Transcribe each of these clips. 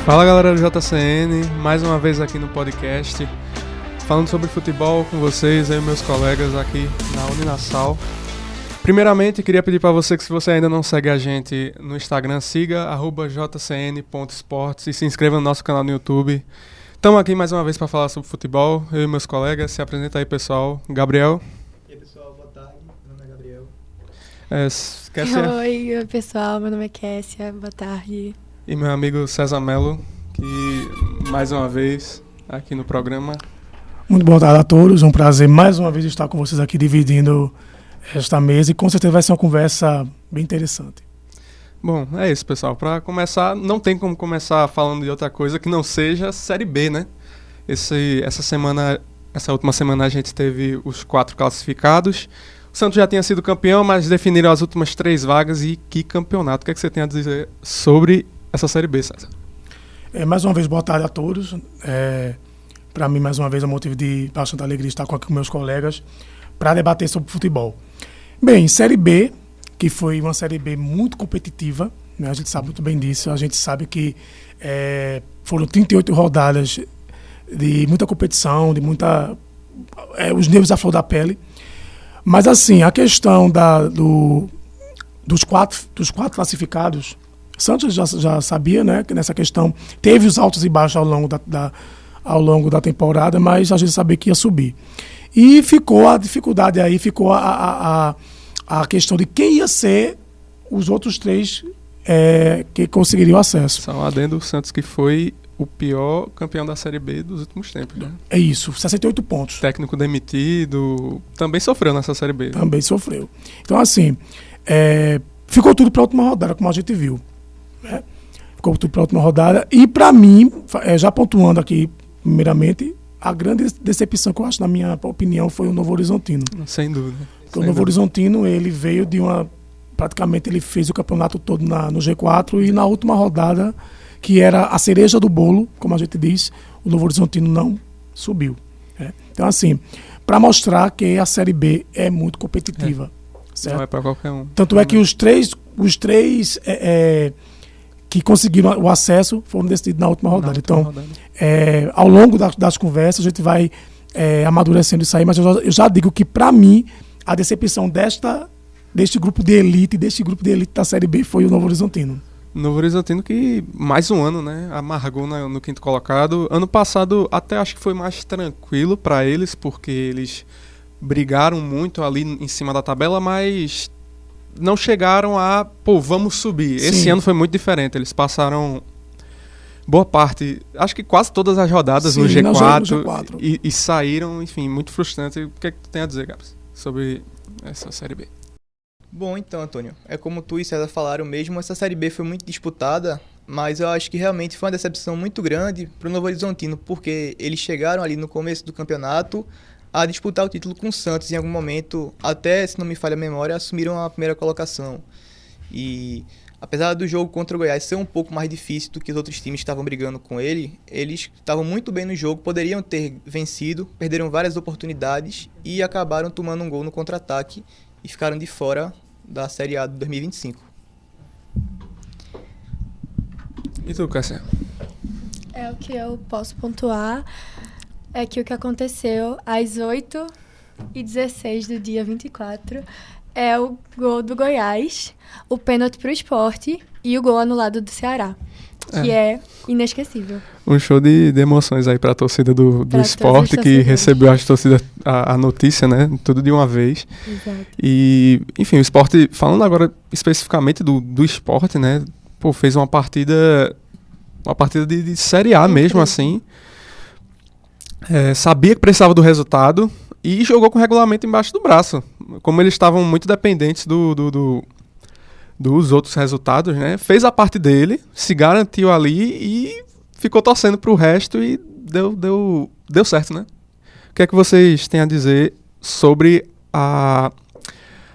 Fala galera do JCN, mais uma vez aqui no podcast, falando sobre futebol com vocês, eu e meus colegas aqui na Uninasal. Primeiramente, queria pedir para você que se você ainda não segue a gente no Instagram, siga @jcn.sports e se inscreva no nosso canal no YouTube. Estamos aqui mais uma vez para falar sobre futebol, eu e meus colegas. Se apresenta aí, pessoal. Gabriel. E aí, pessoal, boa tarde. Meu nome é Gabriel. Kessia. Oi, pessoal, meu nome é Kessia, boa tarde. E meu amigo César Melo, que mais uma vez aqui no programa. Muito boa tarde a todos, um prazer mais uma vez estar com vocês aqui dividindo esta mesa e com certeza vai ser uma conversa bem interessante. Bom, é isso, pessoal. Para começar, não tem como começar falando de outra coisa que não seja Série B, né? Essa última semana a gente teve os 4 classificados. O Santos já tinha sido campeão, mas definiram as últimas 3 vagas e que campeonato. O que é que você tem a dizer sobre essa Série B, César? Mais uma vez, boa tarde a todos. Para mim, mais uma vez, é um motivo de bastante alegria estar aqui com meus colegas para debater sobre futebol. Bem, Série B, que foi uma Série B muito competitiva, né? A gente sabe muito bem disso. A gente sabe que foram 38 rodadas de muita competição, de muita... os nervos à flor da pele. Mas, assim, a questão dos quatro classificados, Santos já sabia, né, que nessa questão teve os altos e baixos ao longo da temporada, mas a gente sabia que ia subir. E ficou a dificuldade aí, ficou a questão de quem ia ser os outros 3 que conseguiriam acesso. Só um adendo, o Santos que foi o pior campeão da Série B dos últimos tempos, né? É isso, 68 pontos. Técnico demitido, também sofreu nessa Série B. Também sofreu. Então, assim, ficou tudo para a última rodada, como a gente viu. Né? Ficou tudo para a última rodada. E, para mim, já pontuando aqui, primeiramente, a grande decepção que eu acho, na minha opinião, foi o Novo Horizontino. Sem dúvida. Porque o Novo Horizontino, ele veio de uma... Praticamente, ele fez o campeonato todo no G4 e na última rodada, que era a cereja do bolo, como a gente diz, o Novo Horizontino não subiu. Então, assim, para mostrar que a Série B é muito competitiva. Certo? Não é para qualquer um. Tanto é que os três que conseguiram o acesso foram decididos na última rodada. Ao longo das conversas, a gente vai amadurecendo isso aí, mas eu já digo que, para mim, a decepção deste grupo de elite da Série B foi o Novo Horizontino. Novo Horizontino que mais um ano, né, amargou no 5º colocado. Ano passado até acho que foi mais tranquilo para eles, porque eles brigaram muito ali em cima da tabela, mas não chegaram a, vamos subir. Sim. Esse ano foi muito diferente, eles passaram boa parte, acho que quase todas as rodadas. Sim, no G4. E saíram, enfim, muito frustrante. O que é que tu tem a dizer, Gabs, sobre essa Série B? Bom, então, Antônio, é como tu e César falaram mesmo, essa Série B foi muito disputada, mas eu acho que realmente foi uma decepção muito grande para o Novo Horizontino, porque eles chegaram ali no começo do campeonato a disputar o título com o Santos em algum momento, até, se não me falha a memória, assumiram a primeira colocação. E apesar do jogo contra o Goiás ser um pouco mais difícil do que os outros times que estavam brigando com ele, eles estavam muito bem no jogo, poderiam ter vencido, perderam várias oportunidades e acabaram tomando um gol no contra-ataque e ficaram de fora da Série A de 2025. E tu, Cassia? O que eu posso pontuar é que o que aconteceu às 8h16 do dia 24 é o gol do Goiás, o pênalti para o Sport e o gol anulado do Ceará, que é inesquecível. Um show de emoções aí para a torcida do Sport, que recebeu a notícia, né? Tudo de uma vez. Exato. E, enfim, o Sport, falando agora especificamente do Sport, né? Fez uma partida de Série A mesmo, assim. Sabia que precisava do resultado e jogou com o regulamento embaixo do braço. Como eles estavam muito dependentes dos outros resultados, né? Fez a parte dele, se garantiu ali e ficou torcendo pro resto e deu certo, né? O que é que vocês têm a dizer sobre a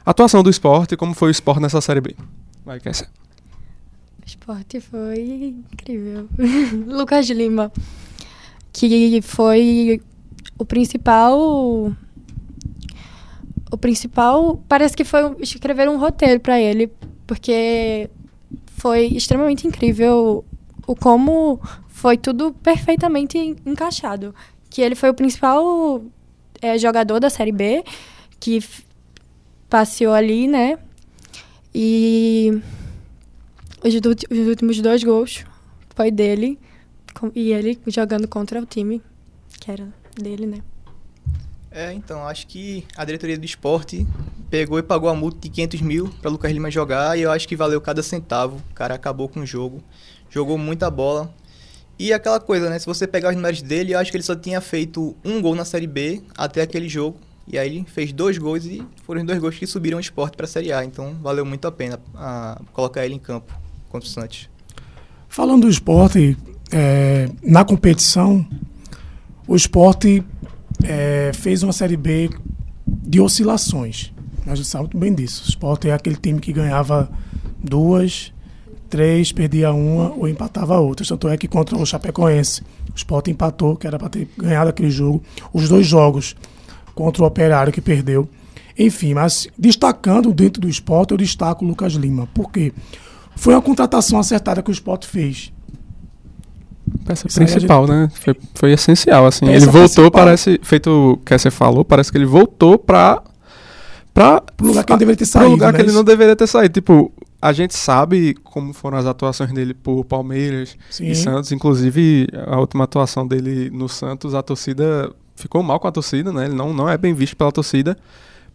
atuação do Sport e como foi o Sport nessa Série B? Vai, Kessia. O Sport foi incrível. Lucas Lima, que foi o principal, parece que foi escrever um roteiro para ele, porque foi extremamente incrível tipo, como foi tudo perfeitamente encaixado. Que ele foi o principal jogador da Série B, que passeou ali, né? E os últimos 2 gols foi dele, e ele jogando contra o time que era dele, né? Então, acho que a diretoria do Sport pegou e pagou a multa de 500 mil para Lucas Lima jogar, e eu acho que valeu cada centavo. O cara acabou com o jogo, jogou muita bola. E aquela coisa, né? Se você pegar os números dele, eu acho que ele só tinha feito 1 gol na Série B até aquele jogo. E aí ele fez 2 gols e foram os 2 gols que subiram o Sport para a Série A. Então valeu muito a pena colocar ele em campo contra o Santos. Falando do Sport, na competição, o Sport fez uma Série B de oscilações. A gente sabe muito bem disso. O Sport é aquele time que ganhava 2, 3, perdia uma ou empatava outra. Tanto é que contra o Chapecoense, o Sport empatou, que era para ter ganhado aquele jogo. Os 2 jogos contra o Operário, que perdeu. Enfim, mas destacando dentro do Sport, eu destaco o Lucas Lima. Por quê? Foi uma contratação acertada que o Sport fez. Peça principal, né? Foi essencial, assim. Peça ele voltou, principal. parece, feito o que você falou, parece que ele voltou pro lugar que ele deveria ter saído, pro lugar né? que ele não deveria ter saído. Tipo, a gente sabe como foram as atuações dele por Palmeiras e Santos. Inclusive, a última atuação dele no Santos, a torcida ficou mal com a torcida, né? Ele não é bem visto pela torcida.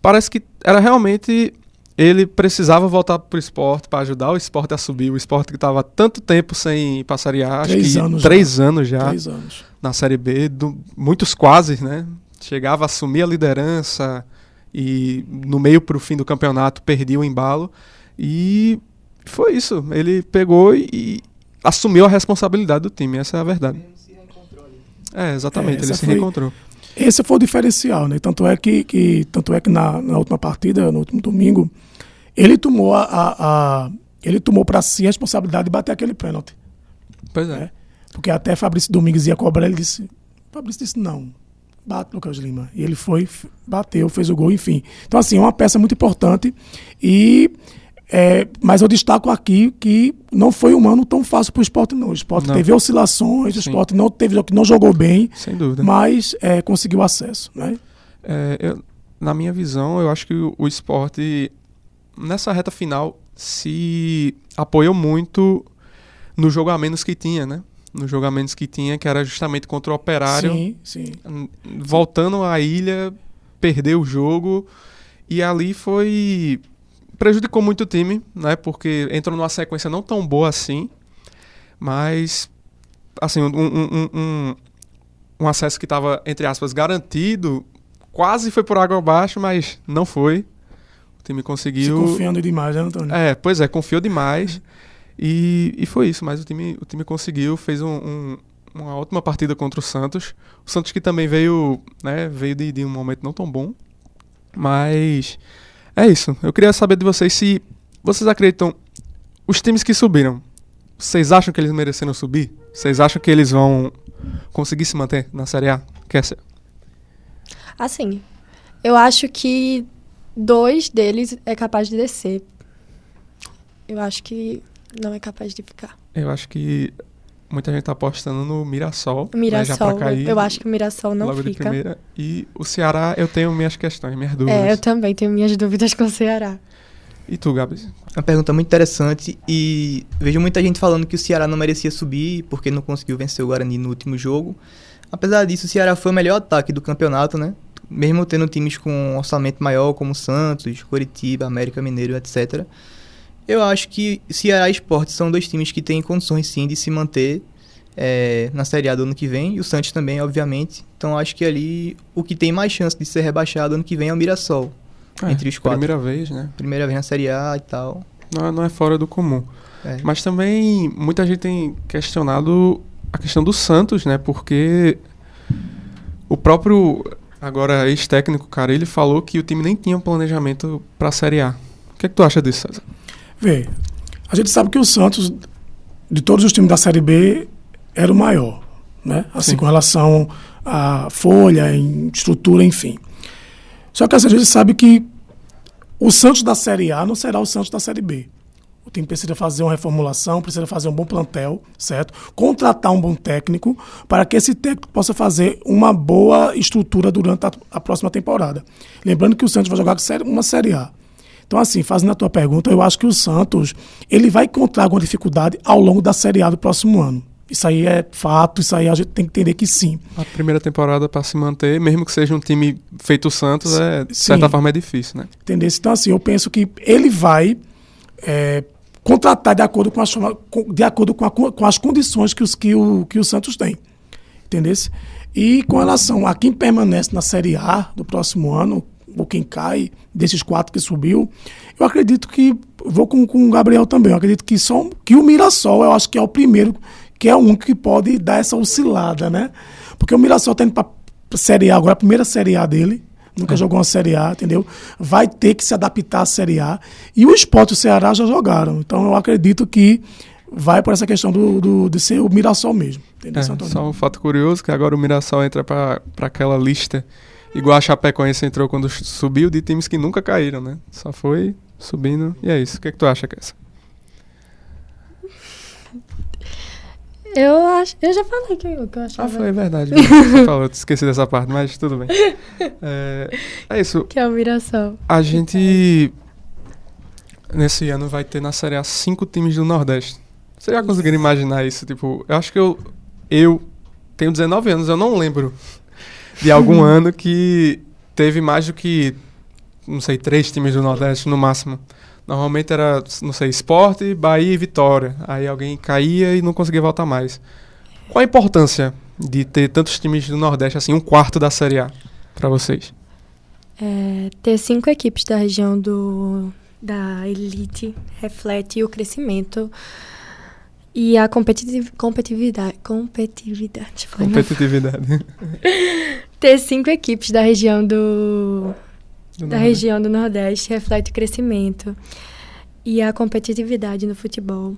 Parece que era realmente... Ele precisava voltar pro Sport para ajudar o Sport a subir. O Sport que estava tanto tempo sem passarear, acho que 3 anos já 3 anos. Na Série B, muitos quase, né? Chegava a assumir a liderança e no meio pro fim do campeonato perdia o embalo. E foi isso. Ele pegou e assumiu a responsabilidade do time. Essa é a verdade. Ele se reencontrou ali. Exatamente. Ele se reencontrou. Esse foi o diferencial, né? Tanto é que na última partida, no último domingo, ele tomou ele tomou para si a responsabilidade de bater aquele pênalti. Pois é. Porque até Fabrício Domingues ia cobrar, ele disse... Fabrício disse, não, bate Lucas Lima. E ele foi, bateu, fez o gol, enfim. Então, assim, é uma peça muito importante. Mas eu destaco aqui que não foi um ano tão fácil para o Sport, não. O Sport teve oscilações, Sim. O Sport não jogou bem, sem dúvida, mas conseguiu acesso, né? Na minha visão, eu acho que o Sport, nessa reta final, se apoiou muito no jogo a menos que tinha, né? No jogo a menos que tinha, que era justamente contra o Operário. Sim. Voltando à ilha, perdeu o jogo, e ali prejudicou muito o time, né? Porque entrou numa sequência não tão boa assim, mas assim, um acesso que estava, entre aspas, garantido, quase foi por água abaixo, mas não foi. O time conseguiu... Se confiando demais, né, Antônio? Pois é, confiou demais. E foi isso, mas o time conseguiu, fez uma ótima partida contra o Santos. O Santos que também veio de um momento não tão bom, mas... É isso. Eu queria saber de vocês se vocês acreditam, os times que subiram, vocês acham que eles mereceram subir? Vocês acham que eles vão conseguir se manter na Série A? Kessia? Assim, eu acho que 2 deles é capaz de descer. Eu acho que não é capaz de ficar. Eu acho que muita gente tá apostando no Mirassol. Mirassol, já pra cair, eu acho que o Mirassol não logo fica. De primeira. E o Ceará, eu tenho minhas questões, minhas dúvidas. Eu também tenho minhas dúvidas com o Ceará. E tu, Gabs? Uma pergunta muito interessante, e vejo muita gente falando que o Ceará não merecia subir porque não conseguiu vencer o Guarani no último jogo. Apesar disso, o Ceará foi o melhor ataque do campeonato, né? Mesmo tendo times com um orçamento maior como Santos, Coritiba, América Mineiro, etc. Eu acho que Ceará e Sport são 2 times que têm condições sim de se manter na Série A do ano que vem, e o Santos também, obviamente. Então acho que ali o que tem mais chance de ser rebaixado ano que vem é o Mirassol, entre os 4. Primeira vez, né? Primeira vez na Série A e tal. Não é fora do comum. Mas também muita gente tem questionado a questão do Santos, né? Porque o próprio, agora ex-técnico, cara, ele falou que o time nem tinha um planejamento para a Série A. O que é que tu acha disso, César? Vê, a gente sabe que o Santos, de todos os times da Série B, era o maior, né? Assim, Sim. Com relação à folha, em estrutura, enfim. Só que assim, a gente sabe que o Santos da Série A não será o Santos da Série B. O time precisa fazer uma reformulação, precisa fazer um bom plantel, certo? Contratar um bom técnico para que esse técnico possa fazer uma boa estrutura durante a próxima temporada. Lembrando que o Santos vai jogar uma Série A. Então, assim, fazendo a tua pergunta, eu acho que o Santos ele vai encontrar alguma dificuldade ao longo da Série A do próximo ano. Isso aí é fato, isso aí a gente tem que entender que sim. A primeira temporada para se manter, mesmo que seja um time feito o Santos, de certa forma é difícil, né? Entendeu? Então, assim, eu penso que ele vai contratar de acordo com as condições que o Santos tem. Entendeu? E com relação a quem permanece na Série A do próximo ano, ou quem cai, desses 4 que subiu, eu acredito que, vou com o Gabriel também, eu acredito que o Mirassol, eu acho que é o primeiro, que é o único que pode dar essa oscilada, né? Porque o Mirassol está indo para a Série A agora, a primeira Série A dele, nunca jogou uma Série A, entendeu? Vai ter que se adaptar à Série A. E o Sport e o Ceará já jogaram, então eu acredito que vai por essa questão de ser o Mirassol mesmo. Entendeu, só um fato curioso, que agora o Mirassol entra para aquela lista, igual a Chapecoense entrou quando subiu, de times que nunca caíram, né? Só foi subindo, e é isso. O que tu acha, Kessa? Eu já falei que eu achava. Foi verdade. Você falou, eu esqueci dessa parte, mas tudo bem. É isso. Que é o Mirassol. A gente, nesse ano, vai ter na Série A 5 times do Nordeste. Você já conseguiu imaginar isso? Tipo, eu acho que eu tenho 19 anos, eu não lembro de algum ano que teve mais do que, não sei, 3 times do Nordeste no máximo. Normalmente era, não sei, Sport, Bahia e Vitória. Aí alguém caía e não conseguia voltar mais. Qual a importância de ter tantos times do Nordeste, assim, 1/4 da Série A, pra vocês? Ter 5 equipes da região da elite reflete o crescimento e a competitividade. Ter 5 equipes da região região do Nordeste reflete o crescimento e a competitividade no futebol.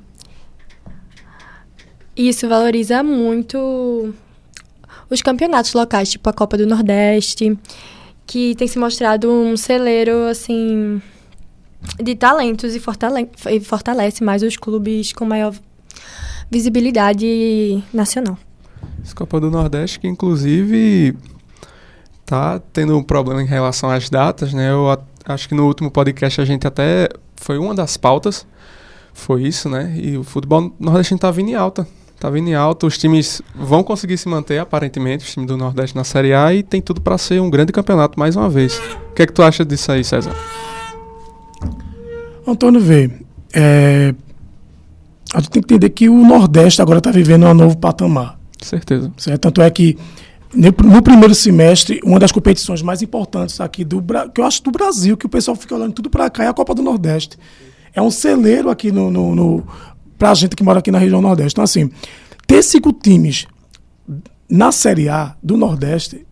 Isso valoriza muito os campeonatos locais, tipo a Copa do Nordeste, que tem se mostrado um celeiro, assim, de talentos e fortalece mais os clubes com maior visibilidade nacional. Essa Copa do Nordeste, que inclusive tá tendo um problema em relação às datas, né? Eu acho que no último podcast a gente até... Foi uma das pautas, foi isso, né? E o futebol nordestino tá vindo em alta. Tá vindo em alta, os times vão conseguir se manter, aparentemente, os times do Nordeste na Série A, e tem tudo para ser um grande campeonato mais uma vez. O que é que tu acha disso aí, César? Antônio, a gente tem que entender que o Nordeste agora está vivendo um novo patamar. Certeza. Certo? Tanto é que no primeiro semestre, uma das competições mais importantes aqui que eu acho do Brasil, que o pessoal fica olhando tudo para cá, é a Copa do Nordeste. É um celeiro aqui pra gente que mora aqui na região Nordeste. Então, assim, ter 5 times na Série A do Nordeste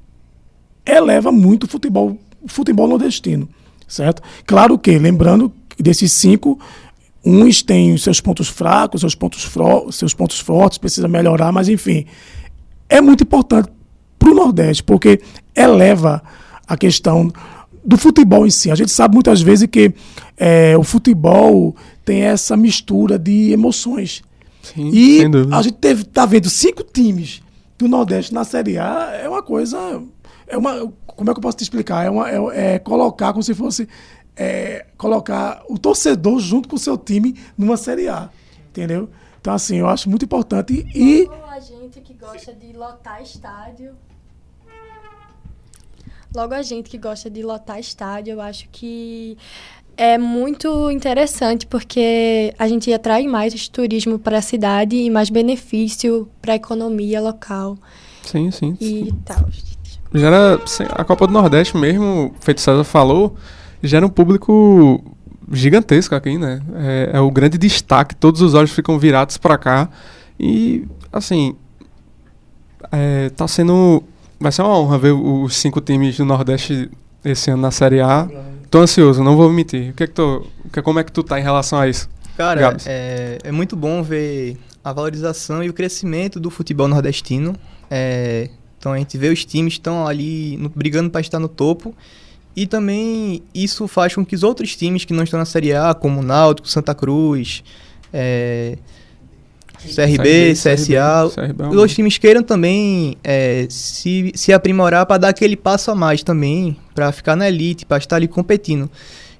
eleva muito o futebol nordestino, certo? Claro que, lembrando que desses 5, uns têm seus pontos fracos, seus pontos fortes, precisa melhorar, mas, enfim, é muito importante para o Nordeste, porque eleva a questão do futebol em si. A gente sabe muitas vezes que o futebol tem essa mistura de emoções. Sim, e sem dúvida. A gente tá vendo 5 times do Nordeste na Série A, é uma coisa... como é que eu posso te explicar? É colocar como se fosse... colocar o torcedor junto com o seu time numa Série A. Entendeu? Então, assim, eu acho muito importante. E a gente que gosta de lotar estádio... Logo a gente que gosta de lotar estádio, eu acho que é muito interessante, porque a gente atrai mais turismo para a cidade e mais benefício para a economia local. Sim. E tal. Gera, a Copa do Nordeste mesmo, feito o César falou, gera um público gigantesco aqui, né? É o grande destaque, todos os olhos ficam virados para cá. E, assim, vai ser uma honra ver os 5 times do Nordeste esse ano na Série A. Tô ansioso, não vou mentir. Como é que tu tá em relação a isso? Cara, é muito bom ver a valorização e o crescimento do futebol nordestino. Então a gente vê os times estão ali brigando para estar no topo. E também isso faz com que os outros times que não estão na Série A, como Náutico, Santa Cruz, CRB, CSA, os outros times queiram também se aprimorar para dar aquele passo a mais também, para ficar na elite, para estar ali competindo.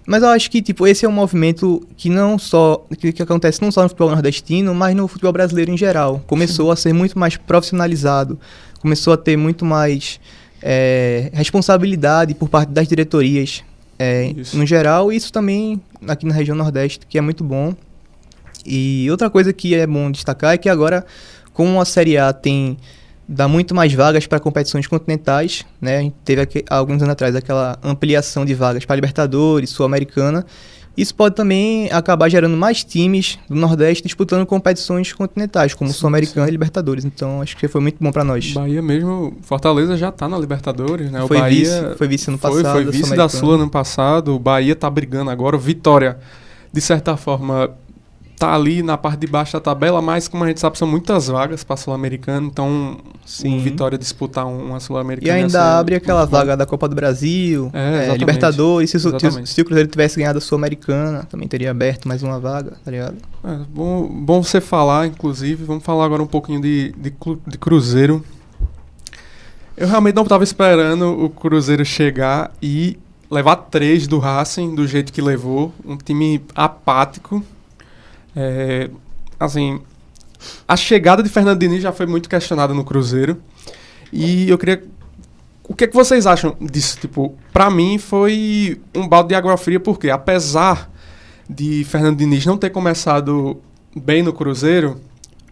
Mas eu acho que tipo, esse é um movimento que não só que acontece não só no futebol nordestino, mas no futebol brasileiro em geral. Começou a ser muito mais profissionalizado, começou a ter muito mais responsabilidade por parte das diretorias no geral, e isso também aqui na região Nordeste, que é muito bom. E outra coisa que é bom destacar é que agora, como a Série A dá muito mais vagas para competições continentais, né? A gente teve alguns anos atrás aquela ampliação de vagas para Libertadores, Sul-Americana. Isso pode também acabar gerando mais times do Nordeste disputando competições continentais, como Sul-Americana e Libertadores. Então, acho que foi muito bom para nós. Bahia mesmo, Fortaleza já tá na Libertadores, né? Foi vice ano passado. Foi vice da Sul ano passado. O Bahia tá brigando agora. O Vitória, de certa forma, tá ali na parte de baixo da tabela, mas como a gente sabe, são muitas vagas para Sul-Americano, então o Vitória disputar uma Sul-Americana. E ainda abre aquela vaga da Copa do Brasil, Libertadores. Se o Cruzeiro tivesse ganhado a Sul-Americana, também teria aberto mais uma vaga, tá ligado? Bom você falar, inclusive. Vamos falar agora um pouquinho de Cruzeiro. Eu realmente não estava esperando o Cruzeiro chegar e levar 3 do Racing, do jeito que levou. Um time apático. Assim, a chegada de Fernando Diniz já foi muito questionada no Cruzeiro. E eu queria... O que é que vocês acham disso? Tipo, pra mim foi um balde de água fria, porque apesar de Fernando Diniz não ter começado bem no Cruzeiro,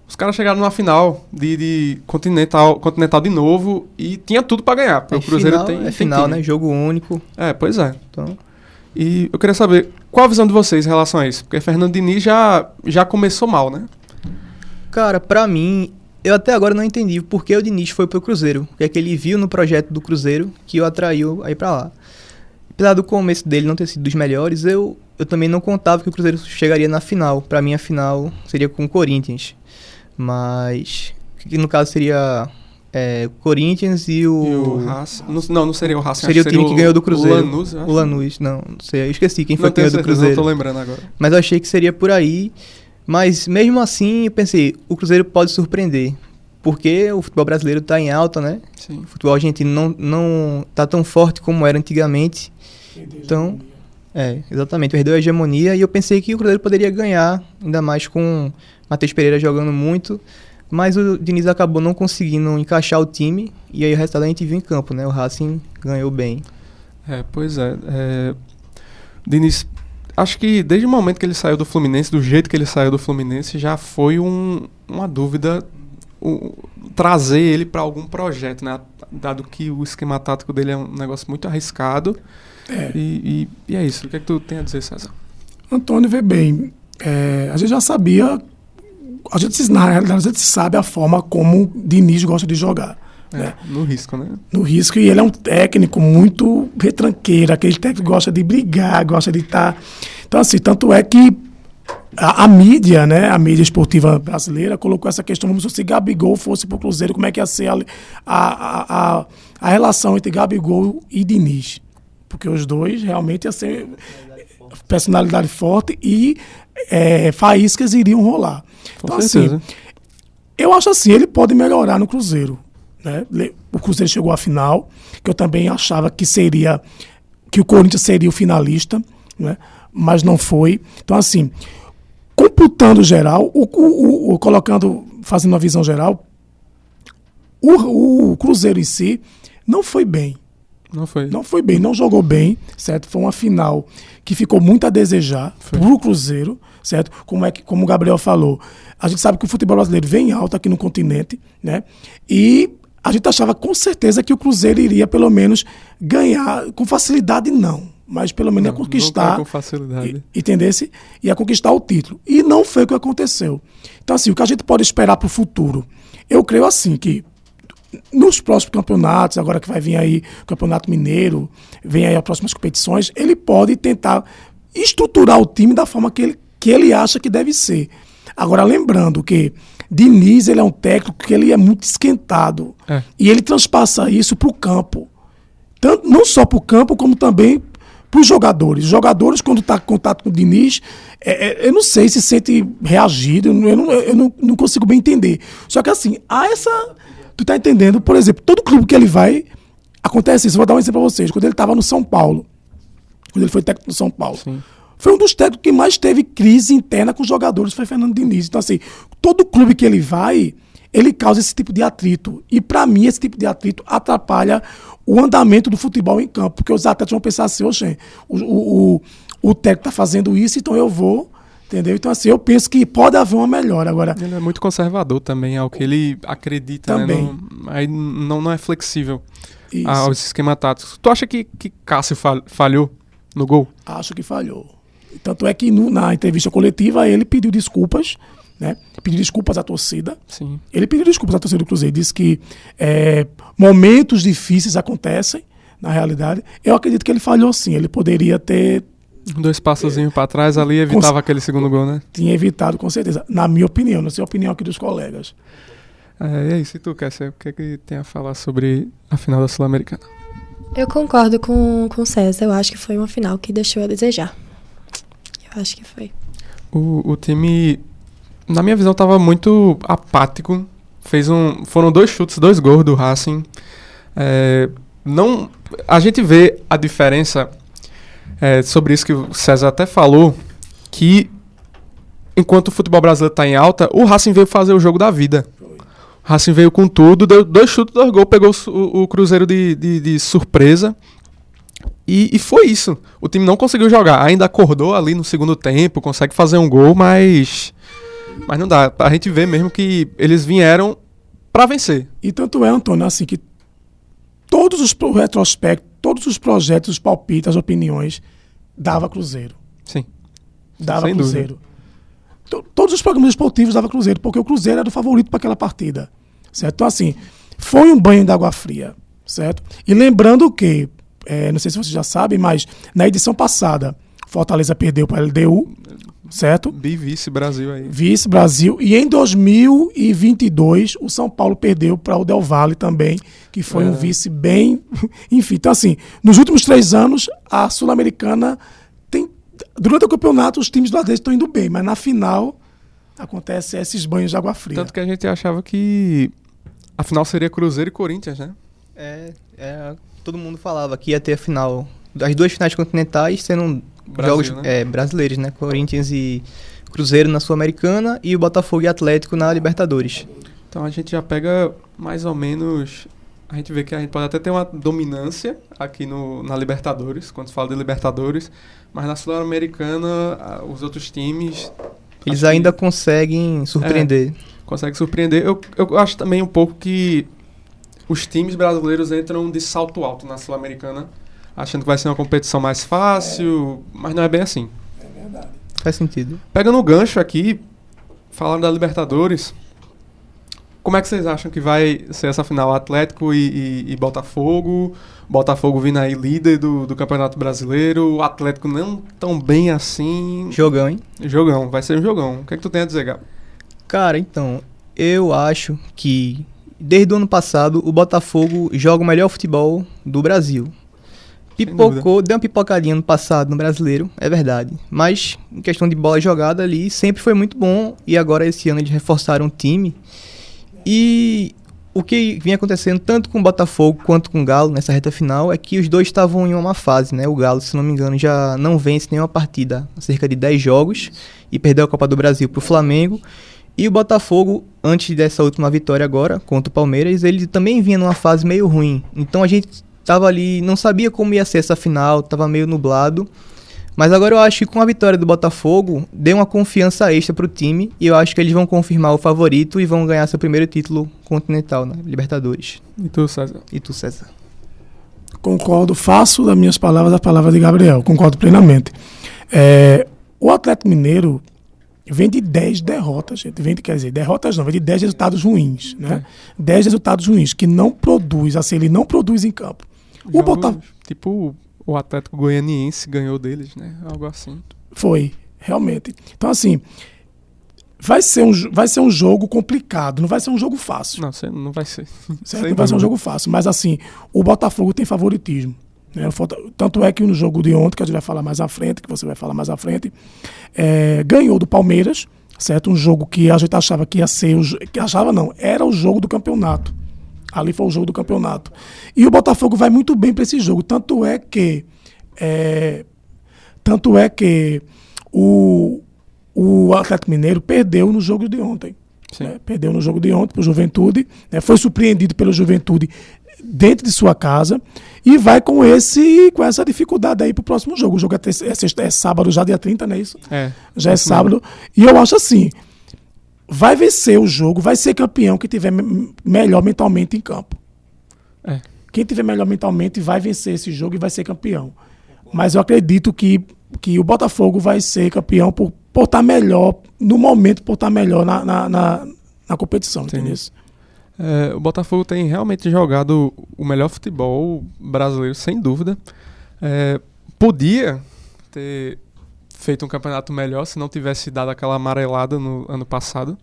os caras chegaram na final de Continental de novo e tinha tudo pra ganhar. Porque o Cruzeiro tem final, né? Jogo único. Pois é. Então... E eu queria saber, qual a visão de vocês em relação a isso? Porque Fernando Diniz já começou mal, né? Cara, pra mim, eu até agora não entendi por que o Diniz foi pro Cruzeiro. O que é que ele viu no projeto do Cruzeiro que o atraiu a ir pra lá. Apesar do começo dele não ter sido dos melhores, eu também não contava que o Cruzeiro chegaria na final. Pra mim, a final seria com o Corinthians. Mas, que no caso seria... Corinthians e o Racing. Não seria o Racing. Seria o time que ganhou do Cruzeiro. O Lanús, não sei. Eu esqueci quem foi que ganhou do Cruzeiro. Não tô lembrando agora. Mas eu achei que seria por aí. Mas mesmo assim, eu pensei, o Cruzeiro pode surpreender. Porque o futebol brasileiro tá em alta, né? Sim. O futebol argentino não tá tão forte como era antigamente. Então, exatamente, perdeu a hegemonia. E eu pensei que o Cruzeiro poderia ganhar, ainda mais com Matheus Pereira jogando muito. Mas o Diniz acabou não conseguindo encaixar o time, e aí o resultado a gente viu em campo, né? O Racing ganhou bem. Pois é. Diniz, acho que desde o momento que ele saiu do Fluminense, do jeito que ele saiu do Fluminense, já foi uma dúvida trazer ele para algum projeto, né? Dado que o esquema tático dele é um negócio muito arriscado. E é isso. O que é que tu tem a dizer, César? Antônio, vê bem, a gente já sabia... na realidade, a gente sabe a forma como Diniz gosta de jogar. Né? No risco, né? No risco, e ele é um técnico muito retranqueiro, aquele técnico que gosta de brigar, gosta de estar... Então, assim, tanto é que a mídia, né, a mídia esportiva brasileira, colocou essa questão como se Gabigol fosse para o Cruzeiro, como é que ia ser a relação entre Gabigol e Diniz. Porque os dois realmente ia ser personalidade forte e faíscas iriam rolar. Então, assim, eu acho assim, ele pode melhorar no Cruzeiro. Né? O Cruzeiro chegou à final, que eu também achava que o Corinthians seria o finalista, né? Mas não foi. Então, assim, computando geral, fazendo uma visão geral, o Cruzeiro em si não foi bem. Não foi bem, não jogou bem, certo? Foi uma final que ficou muito a desejar pro Cruzeiro, certo? Como o Gabriel falou, a gente sabe que o futebol brasileiro vem alto aqui no continente, né? E a gente achava com certeza que o Cruzeiro iria pelo menos ganhar, com facilidade não, mas pelo menos ia conquistar. Não com facilidade. Entendesse? Ia conquistar o título. E não foi o que aconteceu. Então, assim, o que a gente pode esperar pro futuro? Eu creio assim que nos próximos campeonatos, agora que vai vir aí o Campeonato Mineiro, vem aí as próximas competições, ele pode tentar estruturar o time da forma que ele acha que deve ser. Agora, lembrando que Diniz, ele é um técnico que ele é muito esquentado. E ele transpassa isso para o campo. não só para o campo, como também para os jogadores. Os jogadores, quando está em contato com o Diniz, eu não sei se sente reagido, eu não consigo bem entender. Só que assim, há essa... Tu tá entendendo? Por exemplo, todo clube que ele vai, acontece isso. Vou dar um exemplo para vocês. Quando ele estava no São Paulo, quando ele foi técnico do São Paulo, sim, foi um dos técnicos que mais teve crise interna com os jogadores, foi Fernando Diniz. Então assim, todo clube que ele vai, ele causa esse tipo de atrito. E para mim, esse tipo de atrito atrapalha o andamento do futebol em campo. Porque os atletas vão pensar assim, oxe, o técnico está fazendo isso, então eu vou, entendeu? Então assim, eu penso que pode haver uma melhora. Agora, ele é muito conservador também, ao que ele acredita, também. Né? Aí não é flexível aos esquemas táticos. Tu acha que Cássio falhou no gol? Acho que falhou. Tanto é que na entrevista coletiva ele pediu desculpas, né? Pediu desculpas à torcida. Sim. Ele pediu desculpas à torcida do Cruzeiro. Disse que momentos difíceis acontecem, na realidade. Eu acredito que ele falhou sim. Ele poderia ter... 2 passozinhos para trás ali, evitava aquele segundo gol, né? Tinha evitado, com certeza. Na minha opinião, não sei a opinião aqui dos colegas. E aí, se tu quer saber o que é que tem a falar sobre a final da Sul-Americana? Eu concordo com o César. Eu acho que foi uma final que deixou a desejar. Eu acho que foi. O time, na minha visão, estava muito apático. Foram 2 chutes, 2 gols do Racing. A gente vê a diferença sobre isso que o César até falou, que enquanto o futebol brasileiro está em alta, o Racing veio fazer o jogo da vida. O Racing veio com tudo, deu 2 chutes, 2 gols, pegou o Cruzeiro de surpresa. E foi isso. O time não conseguiu jogar. Ainda acordou ali no segundo tempo, consegue fazer um gol, mas não dá. A gente vê mesmo que eles vieram para vencer. E tanto é, Antônio, assim, que todos os retrospectos, todos os projetos, os palpites, as opiniões, dava Cruzeiro. Sim. Dava sem Cruzeiro. Todos os programas esportivos dava Cruzeiro, porque o Cruzeiro era o favorito para aquela partida. Certo? Então, assim, foi um banho de água fria. Certo? E lembrando que, não sei se vocês já sabem, mas na edição passada, Fortaleza perdeu para a LDU, certo? Vice-Brasil aí. Vice-Brasil. E em 2022, o São Paulo perdeu para o Del Valle também, que foi um vice bem... Enfim, então assim, nos últimos 3 anos, a Sul-Americana tem... Durante o campeonato, os times do Nordeste estão indo bem, mas na final, acontece esses banhos de água fria. Tanto que a gente achava que a final seria Cruzeiro e Corinthians, né? Todo mundo falava que ia ter a final, as 2 finais continentais sendo jogos, né? Brasileiros, né? Corinthians e Cruzeiro na Sul-Americana e o Botafogo e Atlético na Libertadores. Então a gente já pega mais ou menos... A gente vê que a gente pode até ter uma dominância aqui na Libertadores, quando se fala de Libertadores, mas na Sul-Americana os outros times... Eles ainda conseguem surpreender. Conseguem surpreender. Eu acho também um pouco que os times brasileiros entram de salto alto na Sul-Americana, achando que vai ser uma competição mais fácil, mas não é bem assim. É verdade. Faz sentido. Pegando o gancho aqui, falando da Libertadores, como é que vocês acham que vai ser essa final? Atlético e Botafogo? Botafogo vindo aí líder do Campeonato Brasileiro, o Atlético não tão bem assim. Jogão, hein? Jogão, vai ser um jogão. O que é que tu tem a dizer, Gabo? Cara, então, eu acho que desde o ano passado o Botafogo joga o melhor futebol do Brasil. Pipocou, deu uma pipocadinha no passado no Brasileiro, é verdade. Mas em questão de bola jogada ali, sempre foi muito bom. E agora esse ano eles reforçaram o time. E o que vinha acontecendo tanto com o Botafogo quanto com o Galo nessa reta final é que os dois estavam em uma má fase, né? O Galo, se não me engano, já não vence nenhuma partida há cerca de 10 jogos e perdeu a Copa do Brasil para o Flamengo. E o Botafogo, antes dessa última vitória agora, contra o Palmeiras, ele também vinha numa fase meio ruim. Então a gente tava ali, não sabia como ia ser essa final, tava meio nublado. Mas agora eu acho que com a vitória do Botafogo, deu uma confiança extra pro time. E eu acho que eles vão confirmar o favorito e vão ganhar seu primeiro título continental, né? Libertadores. E tu, César? Concordo, faço das minhas palavras a palavra de Gabriel. Concordo plenamente. O Atlético Mineiro vem de 10 derrotas, gente. Vem de 10 resultados ruins, né? 10 resultados ruins, que não produz, assim, ele não produz em campo. O Botafogo... Tipo, o Atlético Goianiense ganhou deles, né? Algo assim. Foi, realmente. Então, assim, vai ser um jogo complicado, não vai ser um jogo fácil. Não vai ser. Certo? Não vai ser um jogo fácil, mas assim, o Botafogo tem favoritismo. Né? Tanto é que no jogo de ontem, que a gente vai falar mais à frente, que você vai falar mais à frente, ganhou do Palmeiras, certo? Um jogo que a gente achava que ia ser... era o jogo do campeonato. Ali foi o jogo do campeonato. E o Botafogo vai muito bem para esse jogo. Tanto é que o Atlético Mineiro perdeu no jogo de ontem. Né? Perdeu no jogo de ontem para o Juventude. Né? Foi surpreendido pelo Juventude dentro de sua casa. E vai com essa dificuldade aí para o próximo jogo. O jogo é sábado, já dia 30, não é isso? Já é sábado. E eu acho assim... Vai vencer o jogo, vai ser campeão quem tiver melhor mentalmente em campo. Quem tiver melhor mentalmente vai vencer esse jogo e vai ser campeão. Mas eu acredito que o Botafogo vai ser campeão por estar melhor, no momento, por estar melhor na competição. Entendeu? O Botafogo tem realmente jogado o melhor futebol brasileiro, sem dúvida. Podia ter feito um campeonato melhor se não tivesse dado aquela amarelada no ano passado.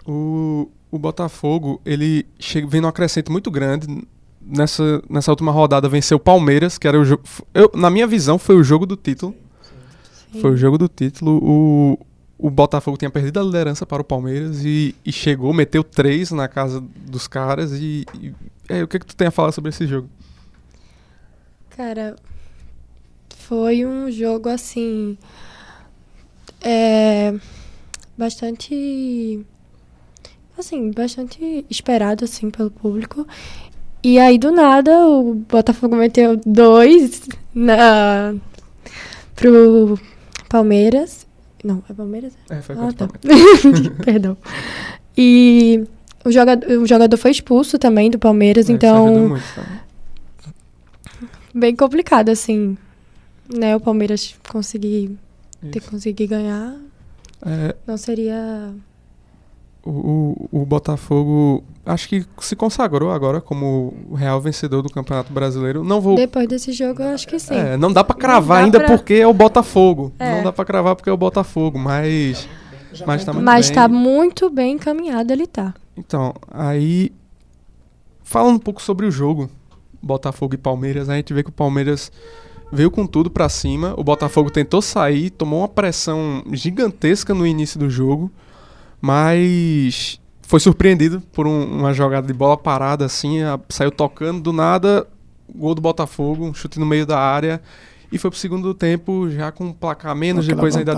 O Botafogo, ele vem num acrescento muito grande. Nessa última rodada venceu o Palmeiras, que era o jogo... na minha visão, foi o jogo do título. Sim. Foi o jogo do título. O Botafogo tinha perdido a liderança para o Palmeiras e chegou, meteu 3 na casa dos caras. O que tu tem a falar sobre esse jogo? Cara... Foi um jogo, assim, bastante esperado, assim, pelo público. E aí, do nada, o Botafogo meteu 2 pro Palmeiras. Não, é Palmeiras? Foi contra o Palmeiras. Perdão. E o jogador foi expulso também do Palmeiras, então... Muito, tá? Bem complicado, assim... Né, o Palmeiras conseguir ganhar, não seria... O Botafogo, acho que se consagrou agora como o real vencedor do Campeonato Brasileiro. Depois desse jogo, eu acho que sim. Não dá pra cravar ainda porque é o Botafogo. Não dá pra cravar porque é o Botafogo, mas tá muito bem. Mas tá muito bem encaminhado, ele tá. Então, aí, falando um pouco sobre o jogo, Botafogo e Palmeiras, a gente vê que o Palmeiras... veio com tudo pra cima, o Botafogo tentou sair, tomou uma pressão gigantesca no início do jogo, mas foi surpreendido por uma jogada de bola parada, assim, saiu tocando do nada, gol do Botafogo, um chute no meio da área, e foi pro segundo tempo já com um placar menos, depois ainda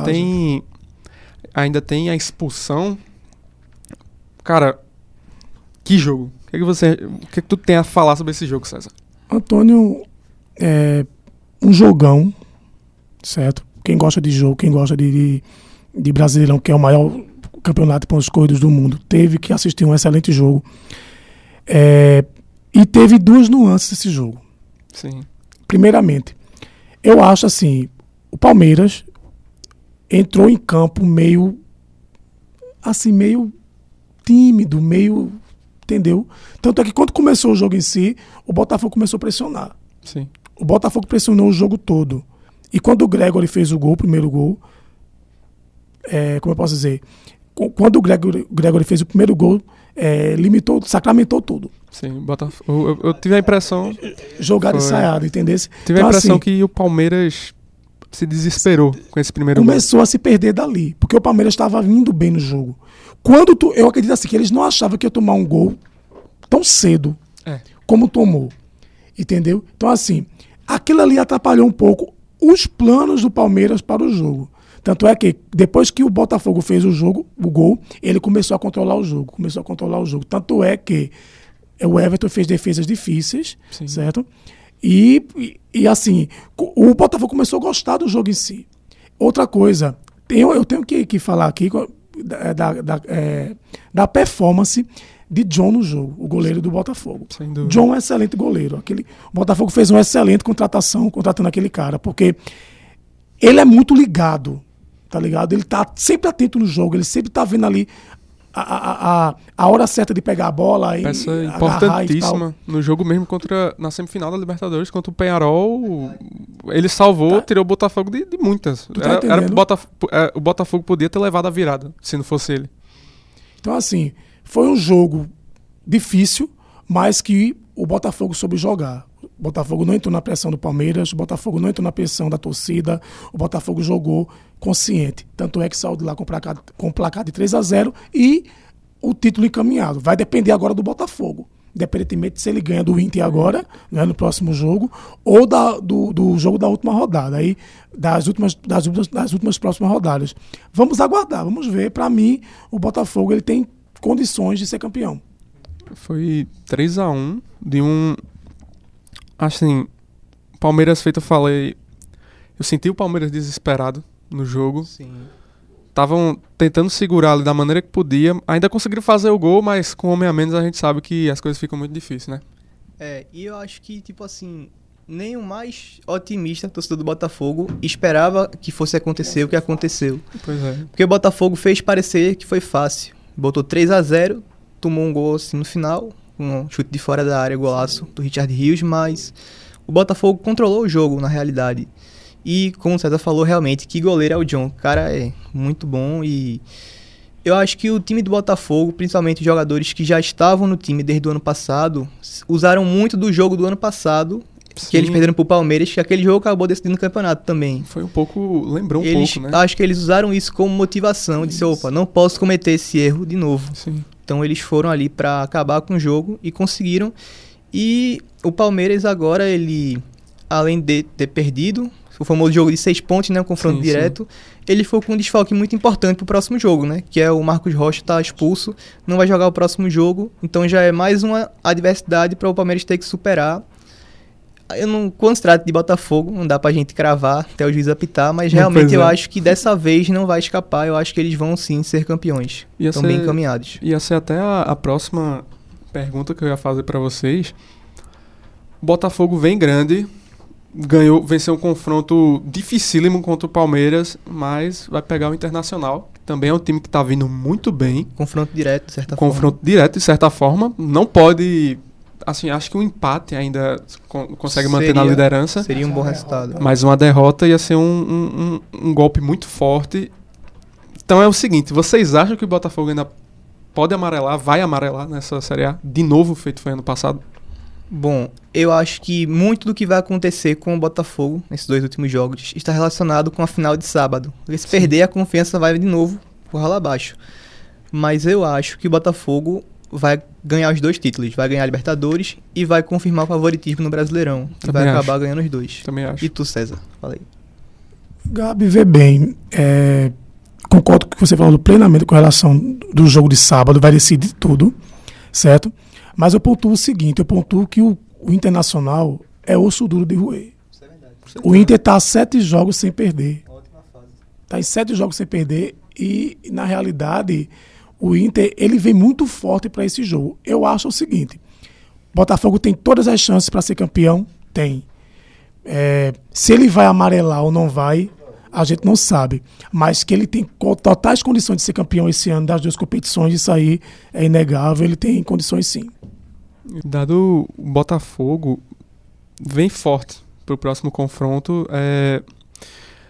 tem a expulsão. Cara, que jogo? O que tu tem a falar sobre esse jogo, César? Antônio, um jogão, certo? Quem gosta de jogo, quem gosta de Brasileirão, que é o maior campeonato de pontos corridos do mundo, teve que assistir um excelente jogo. E teve 2 nuances nesse jogo. Sim. Primeiramente, eu acho assim, o Palmeiras entrou em campo meio tímido, entendeu? Tanto é que quando começou o jogo em si, o Botafogo começou a pressionar. Sim. O Botafogo pressionou o jogo todo. E quando o Gregory fez o primeiro gol, como eu posso dizer? Quando o Gregory fez o primeiro gol, sacramentou tudo. Sim, eu tive a impressão... Jogada ensaiada, entendeu? Tive a impressão que o Palmeiras se desesperou com esse primeiro gol. Começou a se perder dali, porque o Palmeiras estava vindo bem no jogo. Eu acredito assim, que eles não achavam que ia tomar um gol tão cedo como tomou. Entendeu? Então, assim, aquilo ali atrapalhou um pouco os planos do Palmeiras para o jogo. Tanto é que, depois que o Botafogo fez o gol, ele começou a controlar o jogo. Tanto é que o Everton fez defesas difíceis, Sim. certo? E assim, o Botafogo começou a gostar do jogo em si. Outra coisa, eu tenho que falar aqui da performance de John no jogo, o goleiro do Botafogo. John é um excelente goleiro. O Botafogo fez uma excelente contratação, contratando aquele cara, porque ele é muito ligado, tá ligado? Ele tá sempre atento no jogo, ele sempre tá vendo ali a hora certa de pegar a bola e peça importantíssima no jogo mesmo na semifinal da Libertadores contra o Peñarol. Ele salvou, tirou o Botafogo de muitas. O Botafogo podia ter levado a virada se não fosse ele. Então, assim, foi um jogo difícil, mas que o Botafogo soube jogar. O Botafogo não entrou na pressão do Palmeiras, o Botafogo não entrou na pressão da torcida, o Botafogo jogou consciente. Tanto é que saiu de lá com placar de 3-0 e o título encaminhado. Vai depender agora do Botafogo. Independentemente se ele ganha do Inter agora, né, no próximo jogo, ou do jogo da última rodada, aí, das últimas próximas rodadas. Vamos aguardar, vamos ver. Para mim, o Botafogo ele tem condições de ser campeão. Foi 3-1 de um... Assim, Palmeiras feito, eu falei... Eu senti o Palmeiras desesperado no jogo. Sim. Estavam tentando segurar ali da maneira que podia. Ainda conseguiram fazer o gol, mas com homem a menos a gente sabe que as coisas ficam muito difíceis, né? E eu acho que, tipo assim, nem o mais otimista torcedor do Botafogo esperava que fosse acontecer o que aconteceu. Pois é. Porque o Botafogo fez parecer que foi fácil. Botou 3-0, tomou um gol assim no final, um chute de fora da área, golaço do Richard Rios, mas o Botafogo controlou o jogo, na realidade. E, como o César falou, realmente, que goleiro é o John. O cara é muito bom e eu acho que o time do Botafogo, principalmente os jogadores que já estavam no time desde o ano passado, usaram muito do jogo do ano passado, Sim. que eles perderam pro Palmeiras, que aquele jogo acabou decidindo o campeonato também. Foi um pouco... Lembrou um pouco, né? Acho que eles usaram isso como motivação, de dizer, opa, não posso cometer esse erro de novo. Sim. Então eles foram ali para acabar com o jogo e conseguiram. E o Palmeiras agora, ele, além de ter perdido o famoso jogo de 6 pontos, né, o confronto direto, ele foi com um desfalque muito importante pro próximo jogo, né, que é o Marcos Rocha tá expulso, não vai jogar o próximo jogo, então já é mais uma adversidade para o Palmeiras ter que superar. Quando se trata de Botafogo, não dá pra gente cravar até o juiz apitar, mas realmente eu acho que dessa vez não vai escapar, eu acho que eles vão sim ser campeões, estão bem encaminhados. Ia ser até a próxima pergunta que eu ia fazer para vocês. O Botafogo vem grande, venceu um confronto dificílimo contra o Palmeiras, mas vai pegar o Internacional, que também é um time que tá vindo muito bem. Confronto direto, de certa forma. Não pode... Assim, acho que um empate ainda consegue manter na liderança. Seria um bom resultado. Mas uma derrota ia ser um golpe muito forte. Então é o seguinte, vocês acham que o Botafogo ainda pode amarelar, vai amarelar nessa Série A? De novo, feito foi ano passado? Bom, eu acho que muito do que vai acontecer com o Botafogo nesses 2 últimos jogos está relacionado com a final de sábado. Porque se perder, a confiança vai de novo por rala abaixo. Mas eu acho que o Botafogo vai ganhar os 2 títulos. Vai ganhar a Libertadores e vai confirmar o favoritismo no Brasileirão. E vai acabar ganhando os 2. Também acho. E tu, César? Fala aí. Gabi, vê bem. Concordo com o que você falou plenamente com relação do jogo de sábado. Vai decidir tudo, certo? Mas eu pontuo o seguinte, eu pontuo que o Internacional é osso duro de roer. Isso é verdade. O Inter está a 7 jogos sem perder. Ótima fase. Está em 7 jogos sem perder e, na realidade, o Inter ele vem muito forte para esse jogo. Eu acho o seguinte, o Botafogo tem todas as chances para ser campeão? Tem. Se ele vai amarelar ou não vai, a gente não sabe. Mas que ele tem totais condições de ser campeão esse ano das 2 competições, isso aí é inegável, ele tem condições sim. Dado o Botafogo, vem forte pro próximo confronto,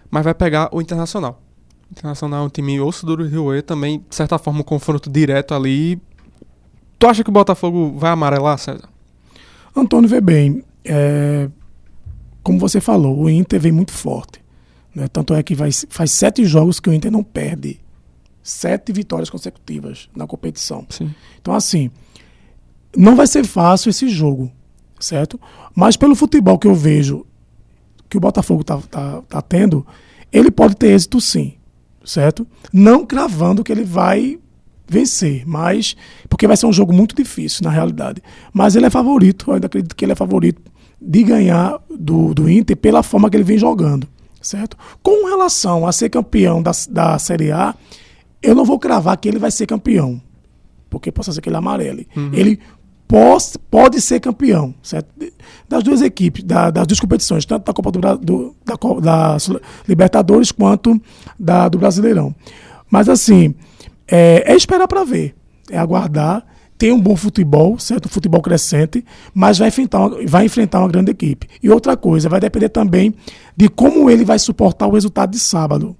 mas vai pegar o Internacional. O Internacional é um time osso duro de roer, também, de certa forma, um confronto direto ali. Tu acha que o Botafogo vai amarelar, César? Antônio, vê bem, como você falou, o Inter vem muito forte. Né? Tanto é que faz 7 jogos que o Inter não perde. 7 vitórias consecutivas na competição. Sim. Então, assim, não vai ser fácil esse jogo, certo? Mas pelo futebol que eu vejo que o Botafogo tá tendo, ele pode ter êxito sim, certo? Não cravando que ele vai vencer, mas porque vai ser um jogo muito difícil, na realidade. Mas ele é favorito, eu ainda acredito que ele é favorito de ganhar do Inter pela forma que ele vem jogando, certo? Com relação a ser campeão da Série A, eu não vou cravar que ele vai ser campeão, porque possa ser que ele amarele. Uhum. Ele pode ser campeão, certo? Das 2 equipes, das 2 competições, tanto da Copa da Libertadores quanto do Brasileirão. Mas assim, é esperar para ver, é aguardar. Tem um bom futebol, certo? Um futebol crescente, mas vai enfrentar uma grande equipe. E outra coisa, vai depender também de como ele vai suportar o resultado de sábado.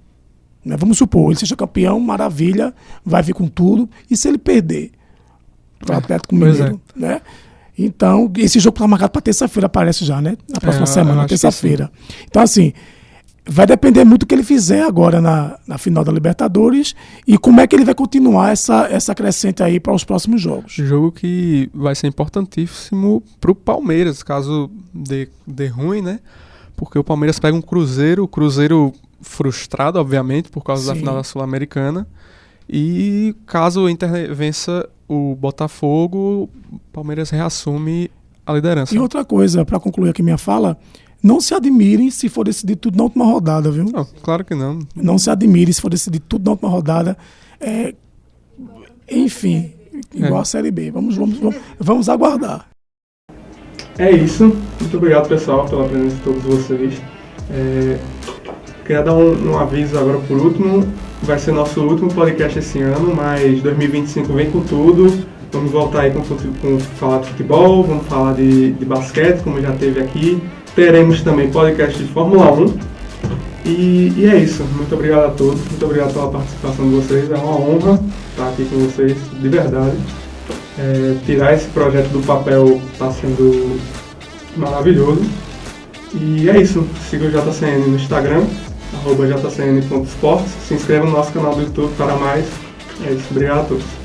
Né? Vamos supor, ele seja campeão, maravilha, vai vir com tudo. E se ele perder para o Atlético Mineiro? Né? Então, esse jogo está marcado para terça-feira, parece já, né? Na próxima eu semana, acho que terça-feira. Então, assim, vai depender muito do que ele fizer agora na final da Libertadores e como é que ele vai continuar essa crescente aí para os próximos jogos. Jogo que vai ser importantíssimo pro Palmeiras, caso dê ruim, né? Porque o Palmeiras pega um Cruzeiro, o Cruzeiro frustrado, obviamente, por causa da Sim. final da Sul-Americana. E caso o Inter vença o Botafogo, o Palmeiras reassume a liderança. E outra coisa, para concluir aqui minha fala, não se admirem se for decidir tudo na última rodada, viu? Não, claro que não. Não se admirem se for decidir tudo na última rodada. Enfim, igual a Série B. Vamos aguardar. É isso. Muito obrigado, pessoal, pela presença de todos vocês. Queria dar um aviso agora por último. Vai ser nosso último podcast esse ano, mas 2025 vem com tudo. Vamos voltar aí com falar de futebol, vamos falar de basquete, como já teve aqui. Teremos também podcast de Fórmula 1. E é isso. Muito obrigado a todos. Muito obrigado pela participação de vocês. É uma honra estar aqui com vocês, de verdade. Tirar esse projeto do papel está sendo maravilhoso. E é isso. Siga o JCN no Instagram, @jcn.sports. Se inscreva no nosso canal do YouTube para mais. É isso. Obrigado a todos.